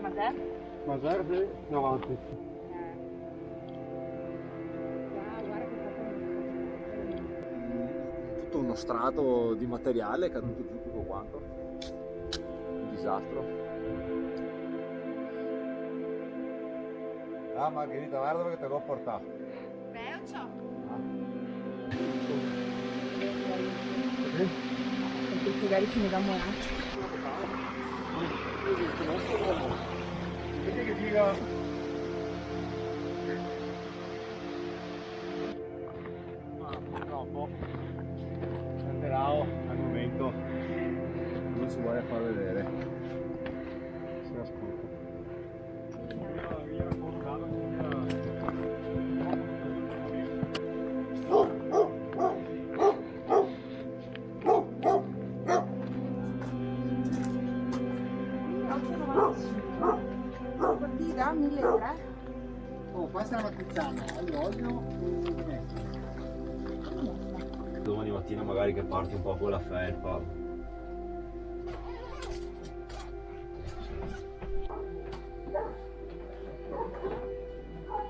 Maser? Maser di 90. Tutto uno strato di materiale è caduto giù tutto quanto. Un disastro. Ah Margherita, guarda perché te l'ho portato. Beh, ciao. Perché magari ce ne dammo una. Vedi che dica... Purtroppo Candelao al momento non si vuole far vedere. Si ascolta. Partita 1.300. Oh, questa è la matriciana, all'olio e Domani mattina magari che parte un po' con la felpa.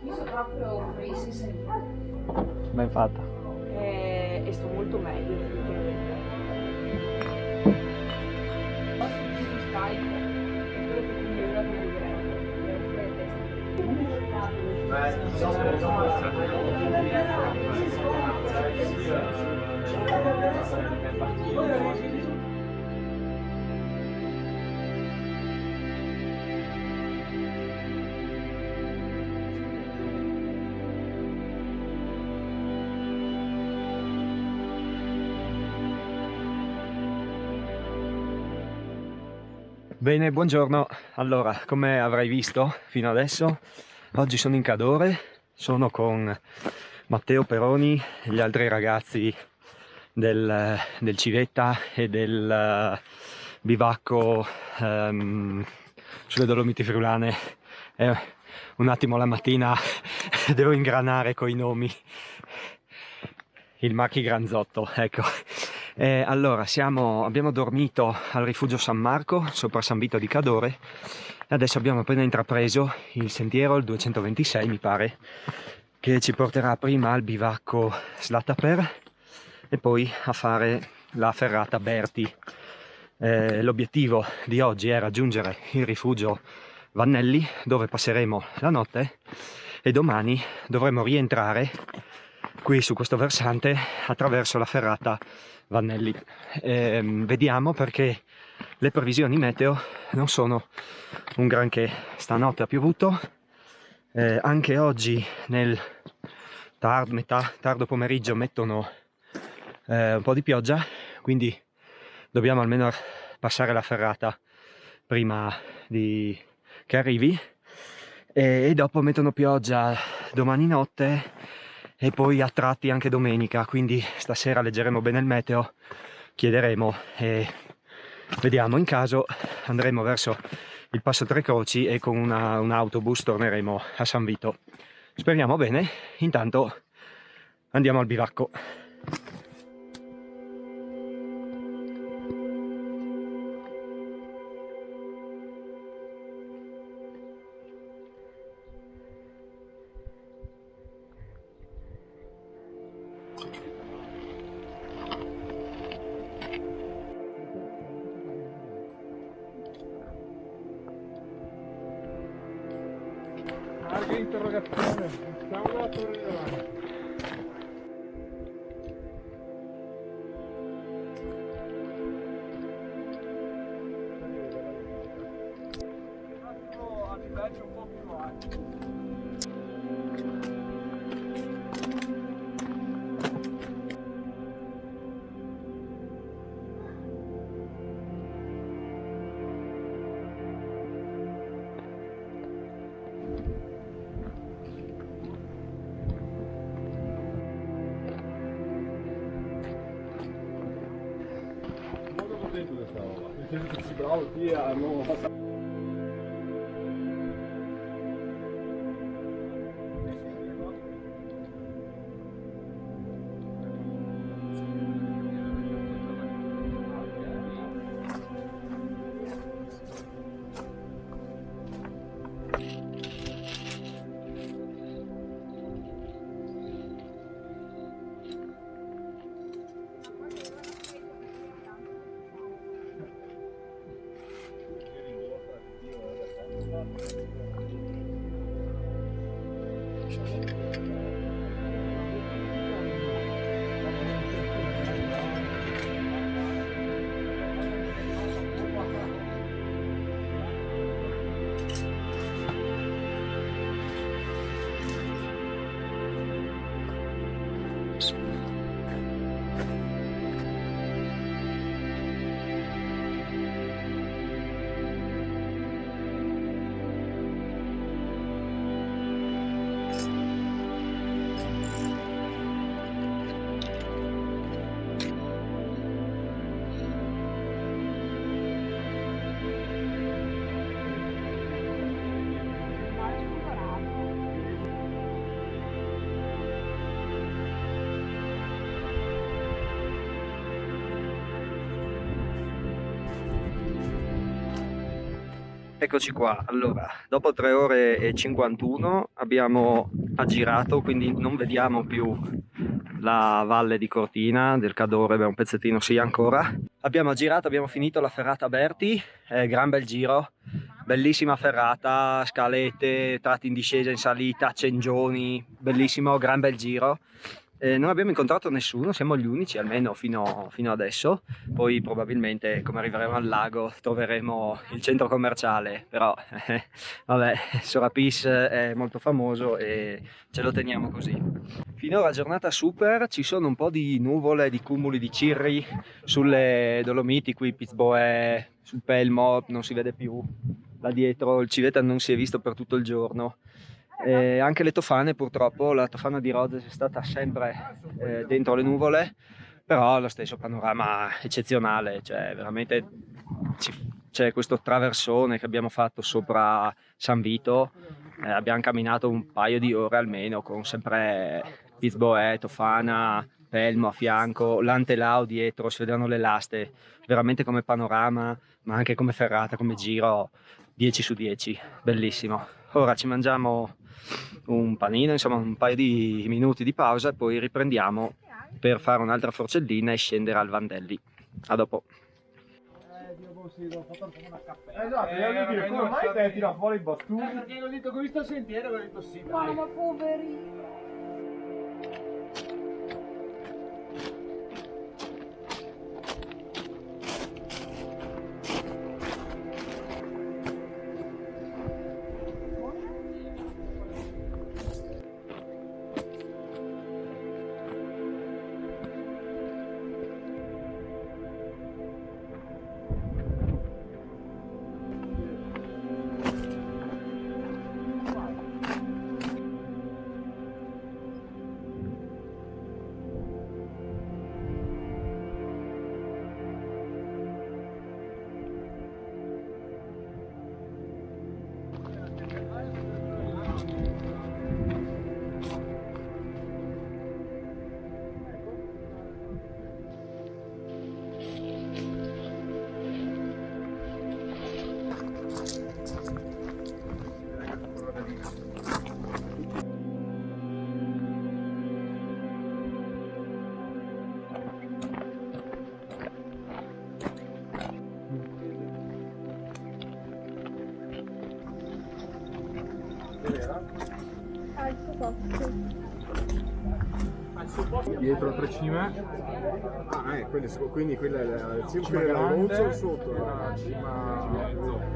Io sono proprio crazy salita. Ben fatta. E sto molto meglio. Skype è quello che mi ora non Bene, buongiorno. Allora, come avrai visto fino adesso, oggi sono in Cadore, sono con Matteo Peroni e gli altri ragazzi del Civetta e del bivacco sulle Dolomiti Friulane. Un attimo la mattina devo ingranare coi nomi. Il Marchi Granzotto, ecco. Allora, abbiamo dormito al rifugio San Marco, sopra San Vito di Cadore, e adesso abbiamo appena intrapreso il sentiero, il 226 mi pare, che ci porterà prima al bivacco Slataper e poi a fare la ferrata Berti. L'obiettivo di oggi è raggiungere il rifugio Vannelli, dove passeremo la notte, e domani dovremo rientrare qui su questo versante attraverso la ferrata Vannelli. Vediamo, perché le previsioni meteo non sono un granché. Stanotte ha piovuto, anche oggi nel tardo pomeriggio mettono un po' di pioggia, quindi dobbiamo almeno passare la ferrata prima che arrivi, e dopo mettono pioggia domani notte e poi a tratti anche domenica, quindi stasera leggeremo bene il meteo, chiederemo e vediamo. In caso andremo verso il Passo Tre Croci e con un autobus torneremo a San Vito. Speriamo bene. Intanto andiamo al bivacco. Che interrogazione, siamo da Torino. A livello un po' più alto. Contento di questa roba, nel senso che si bravo qui hanno fatto. Eccoci qua, allora, dopo 3 ore e 51 abbiamo aggirato, quindi non vediamo più la valle di Cortina del Cadore, beh, un pezzettino sì ancora. Abbiamo aggirato, abbiamo finito la ferrata Berti, gran bel giro, bellissima ferrata, scalette, tratti in discesa, in salita, cengioni, bellissimo, gran bel giro. Non abbiamo incontrato nessuno, siamo gli unici almeno fino adesso, poi probabilmente come arriveremo al lago troveremo il centro commerciale, però vabbè, Sorapis è molto famoso e ce lo teniamo così. Finora giornata super, ci sono un po' di nuvole, di cumuli di cirri sulle Dolomiti, qui Pizzboe, sul Pelmo non si vede più, là dietro il Civetta non si è visto per tutto il giorno. Anche le tofane, purtroppo la tofana di Rhodes è stata sempre dentro le nuvole, però lo stesso panorama eccezionale, cioè veramente c'è questo traversone che abbiamo fatto sopra San Vito, abbiamo camminato un paio di ore almeno con sempre Pizzboe, tofana, Pelmo a fianco, l'Antelao dietro, si vedono le laste, veramente come panorama ma anche come ferrata, come giro 10 su 10, bellissimo. Ora ci mangiamo un panino, insomma un paio di minuti di pausa e poi riprendiamo per fare un'altra forcellina e scendere al Vandelli. A dopo. Esatto, io dire, come mai te tira fuori il battute? Perché ho detto che ho visto il sentiero e ho detto sì. Ma poverino. Dietro 3 cime. Ah, quindi quella è la cima grande sotto la cima.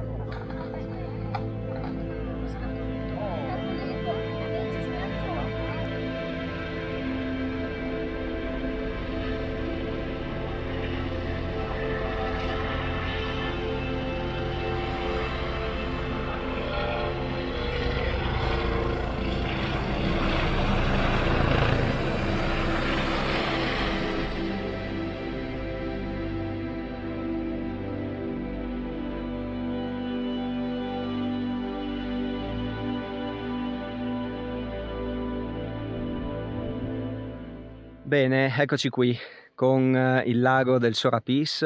Bene, eccoci qui con il lago del Sorapis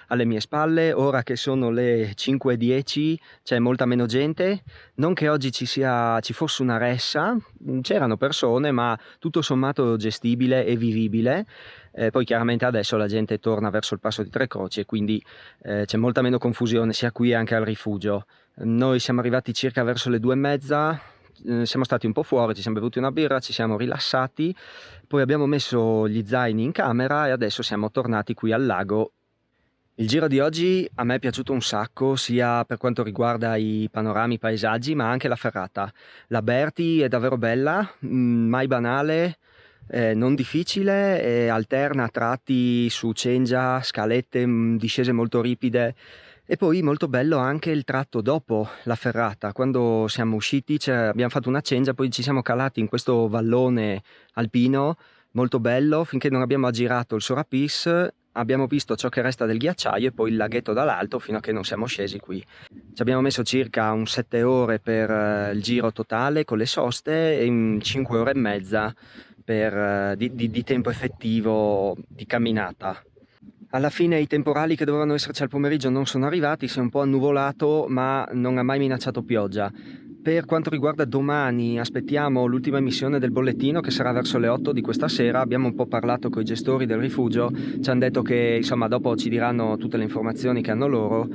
alle mie spalle. Ora che sono le 5:10 c'è molta meno gente, non che oggi ci fosse una ressa, c'erano persone ma tutto sommato gestibile e vivibile. Poi chiaramente adesso la gente torna verso il passo di Tre Croci e quindi c'è molta meno confusione sia qui che al rifugio. Noi siamo arrivati circa verso le 2:30. Siamo stati un po' fuori, ci siamo bevuti una birra, ci siamo rilassati, poi abbiamo messo gli zaini in camera e adesso siamo tornati qui al lago. Il giro di oggi a me è piaciuto un sacco, sia per quanto riguarda i panorami, i paesaggi, ma anche la ferrata. La Berti è davvero bella, mai banale, non difficile, alterna a tratti su cengia, scalette, discese molto ripide, e poi molto bello anche il tratto dopo la ferrata. Quando siamo usciti abbiamo fatto una cengia, poi ci siamo calati in questo vallone alpino molto bello finché non abbiamo aggirato il Sorapis. Abbiamo visto ciò che resta del ghiacciaio e poi il laghetto dall'alto fino a che non siamo scesi qui. Ci abbiamo messo circa 7 ore per il giro totale con le soste e 5 ore e mezza di tempo effettivo di camminata. Alla fine i temporali che dovevano esserci al pomeriggio non sono arrivati, si è un po' annuvolato ma non ha mai minacciato pioggia. Per quanto riguarda domani aspettiamo l'ultima emissione del bollettino che sarà verso le 8 di questa sera. Abbiamo un po' parlato con i gestori del rifugio, ci hanno detto che insomma dopo ci diranno tutte le informazioni che hanno loro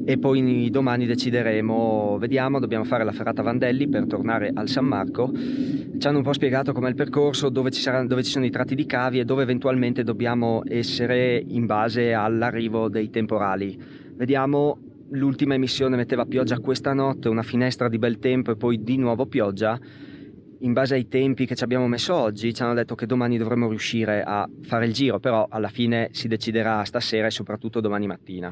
e poi domani decideremo, vediamo, dobbiamo fare la ferrata Vandelli per tornare al San Marco. Ci hanno un po' spiegato com'è il percorso, dove ci sono i tratti di cavi e dove eventualmente dobbiamo essere in base all'arrivo dei temporali. Vediamo. L'ultima emissione metteva pioggia questa notte, una finestra di bel tempo e poi di nuovo pioggia. In base ai tempi che ci abbiamo messo oggi ci hanno detto che domani dovremmo riuscire a fare il giro, però alla fine si deciderà stasera e soprattutto domani mattina.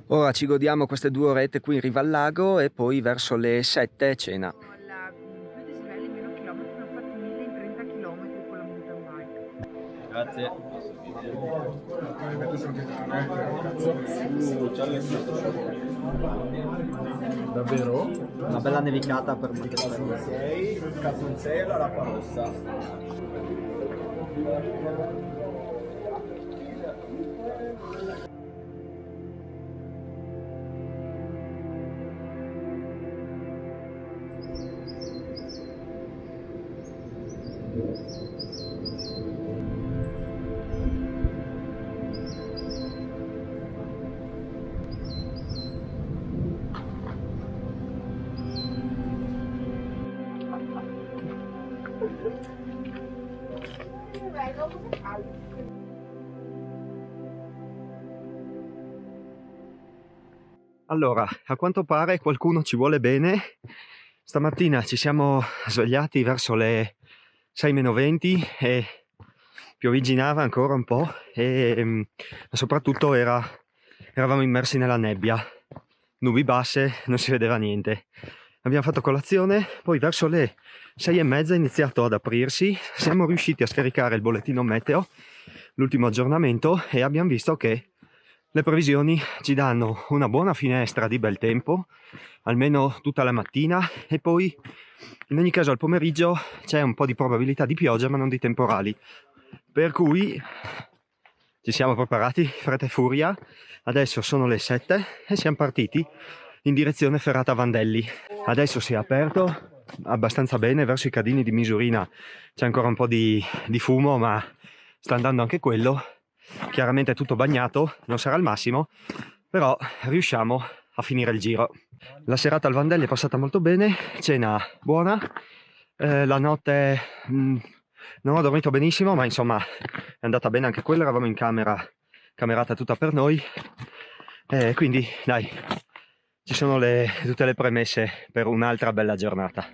Ora ci godiamo queste 2 orette qui in riva al lago e poi verso le 7 cena. La più dislivelli meno chilometri, ne ho fatti 1000 in 30 km con la mountain bike. Grazie. Davvero? Una bella nevicata per me. Cazzonzella, l'acqua rossa. Allora, a quanto pare qualcuno ci vuole bene. Stamattina ci siamo svegliati verso le 6:20 e piovigginava ancora un po' e soprattutto eravamo immersi nella nebbia, nubi basse, non si vedeva niente. Abbiamo fatto colazione, poi verso le 6:30 è iniziato ad aprirsi, siamo riusciti a scaricare il bollettino meteo, l'ultimo aggiornamento, e abbiamo visto che le previsioni ci danno una buona finestra di bel tempo, almeno tutta la mattina, e poi in ogni caso al pomeriggio c'è un po' di probabilità di pioggia ma non di temporali, per cui ci siamo preparati fretta e furia. Adesso sono le 7 e siamo partiti in direzione Ferrata Vandelli. Adesso si è aperto abbastanza bene, verso i cadini di Misurina c'è ancora un po' di fumo, ma sta andando anche quello. Chiaramente è tutto bagnato, non sarà il massimo, però riusciamo a finire il giro. La serata al Vandelli è passata molto bene, cena buona, la notte non ho dormito benissimo, ma insomma è andata bene anche quella, eravamo in camerata tutta per noi, quindi dai, ci sono tutte le premesse per un'altra bella giornata.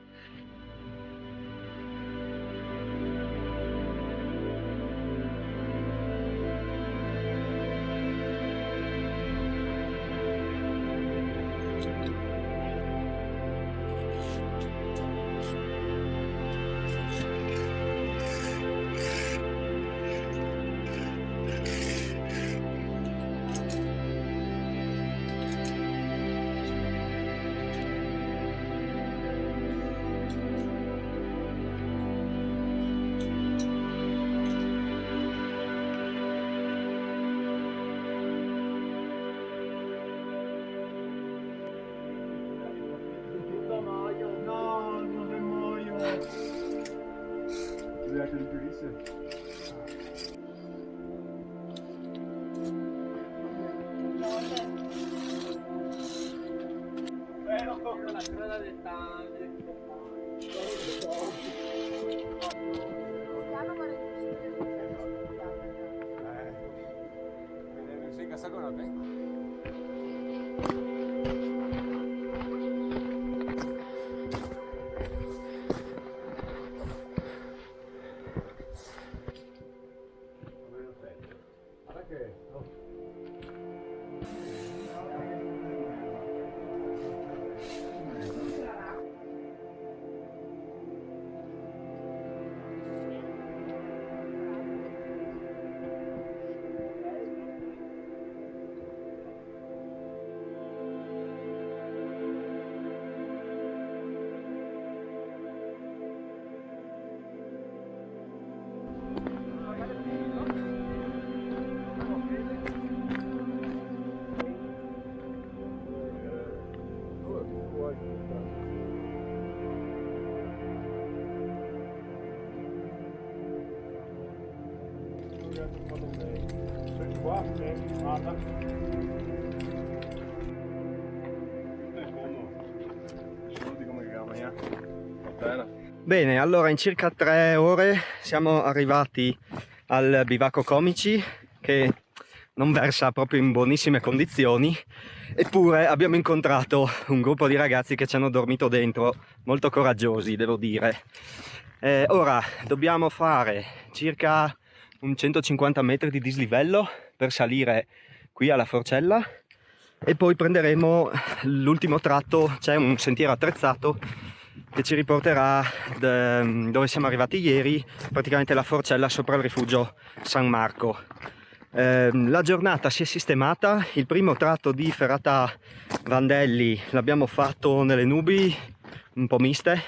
Bene, allora in circa 3 ore siamo arrivati al bivacco Comici, che non versa proprio in buonissime condizioni, eppure abbiamo incontrato un gruppo di ragazzi che ci hanno dormito dentro, molto coraggiosi devo dire. Ora dobbiamo fare circa un 150 metri di dislivello per salire qui alla Forcella e poi prenderemo l'ultimo tratto, c'è un sentiero attrezzato che ci riporterà dove siamo arrivati ieri, praticamente la Forcella sopra il rifugio San Marco. La giornata si è sistemata, il primo tratto di Ferrata Vandelli l'abbiamo fatto nelle nubi un po' miste,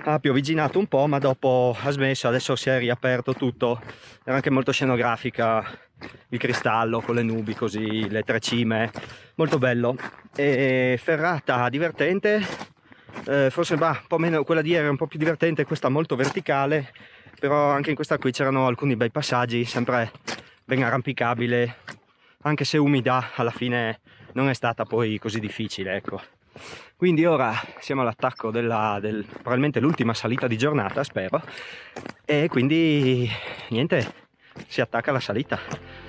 ha piovigginato un po' ma dopo ha smesso, adesso si è riaperto tutto, era anche molto scenografica, il cristallo con le nubi così, le 3 cime, molto bello. E ferrata divertente, forse un po' meno, quella di ieri era un po' più divertente, questa molto verticale, però anche in questa qui c'erano alcuni bei passaggi, sempre ben arrampicabile, anche se umida alla fine non è stata poi così difficile, ecco. Quindi ora siamo all'attacco probabilmente l'ultima salita di giornata, spero, e quindi niente, si attacca alla salita.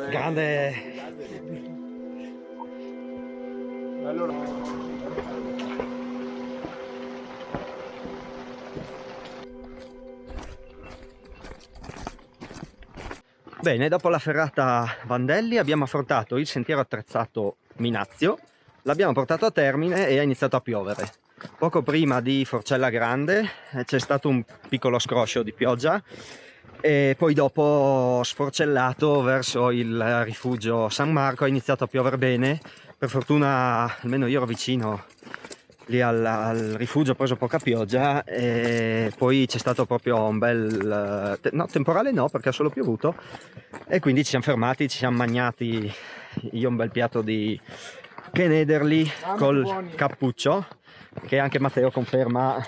Grande. Allora. Bene, dopo la ferrata Vandelli abbiamo affrontato il sentiero attrezzato Minazio, l'abbiamo portato a termine e ha iniziato a piovere. Poco prima di Forcella Grande c'è stato un piccolo scroscio di pioggia e poi dopo sforcellato verso il rifugio San Marco ha iniziato a piovere bene. Per fortuna almeno io ero vicino lì al rifugio, ho preso poca pioggia e poi c'è stato proprio un bel temporale no, perché ha solo piovuto, e quindi ci siamo fermati, ci siamo mangiati io un bel piatto di Chenederli col buoni. Cappuccio, che anche Matteo conferma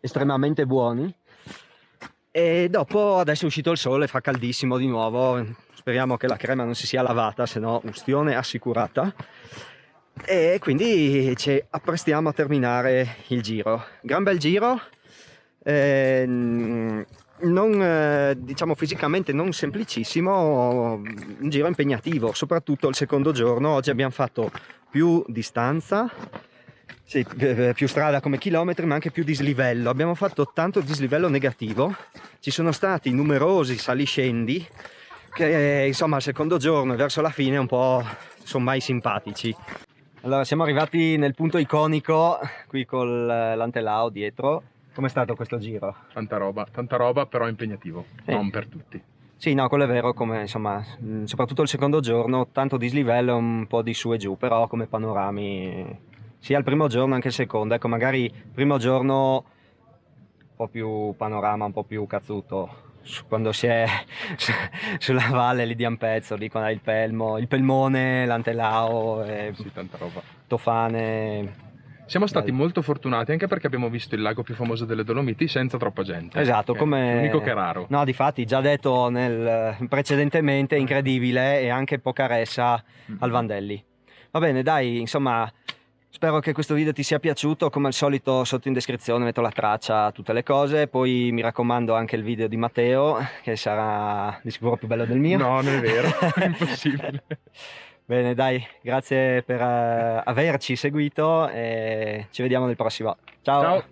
estremamente buoni. E dopo adesso è uscito il sole, fa caldissimo di nuovo, speriamo che la crema non si sia lavata, se no ustione assicurata. E quindi ci apprestiamo a terminare il giro, gran bel giro. non, diciamo fisicamente non semplicissimo, un giro impegnativo, soprattutto il secondo giorno. Oggi abbiamo fatto più distanza, sì, più strada come chilometri, ma anche più dislivello. Abbiamo fatto tanto dislivello negativo, ci sono stati numerosi saliscendi che insomma al secondo giorno e verso la fine un po' sono mai simpatici. Allora siamo arrivati nel punto iconico qui con l'Antelao dietro. Com'è stato questo giro? Tanta roba, però impegnativo, Sì. non per tutti. Sì, no, quello è vero, come insomma, soprattutto il secondo giorno, tanto dislivello e un po' di su e giù, però come panorami, sia il primo giorno anche il secondo, ecco, magari il primo giorno un po' più panorama, un po' più cazzuto, quando si è sulla valle lì di Ampezzo, lì con il Pelmo, il Pelmone, l'Antelao, Sì, tanta roba. Tofane. Siamo stati Bello. molto fortunati anche perché abbiamo visto il lago più famoso delle Dolomiti senza troppa gente. Esatto, Che è come l'unico che è raro. No, difatti, già detto precedentemente, incredibile e anche poca ressa al Vandelli. Va bene, dai, insomma, spero che questo video ti sia piaciuto. Come al solito, sotto in descrizione metto la traccia, tutte le cose. Poi mi raccomando anche il video di Matteo, che sarà di sicuro più bello del mio. No, non è vero, è impossibile. Bene, dai, grazie per averci seguito e ci vediamo nel prossimo. Ciao. Ciao.